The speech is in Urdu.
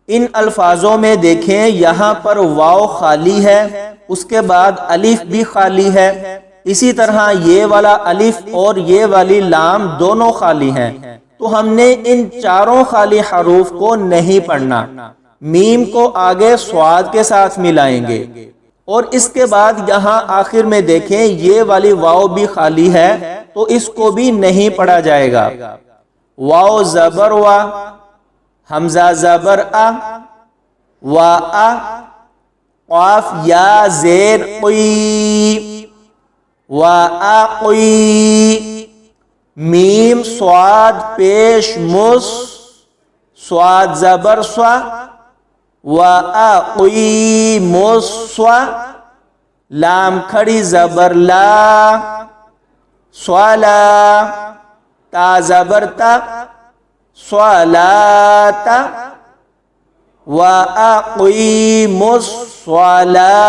ان الفاظوں میں دیکھیں یہاں پر واو خالی ہے، اس کے بعد الف بھی خالی ہے، اسی طرح یہ والا الف اور یہ والی لام دونوں خالی ہیں، تو ہم نے ان چاروں خالی حروف کو نہیں پڑھنا، میم کو آگے صاد کے ساتھ ملائیں گے، اور اس کے بعد یہاں آخر میں دیکھیں یہ والی واو بھی خالی ہے تو اس کو بھی نہیں پڑھا جائے گا۔ واو زبر وا، حمزہ زبر ا، وا ا، قاف یا زیر قی، وا ا قی، میم صاد پیش مس، صاد زبر سوا، وا ا قی مس سوا، لام کھڑی زبر لا، سوالا، تا زبر تا، صلاتا، وَأَقِيمُوا الصَّلَاةَ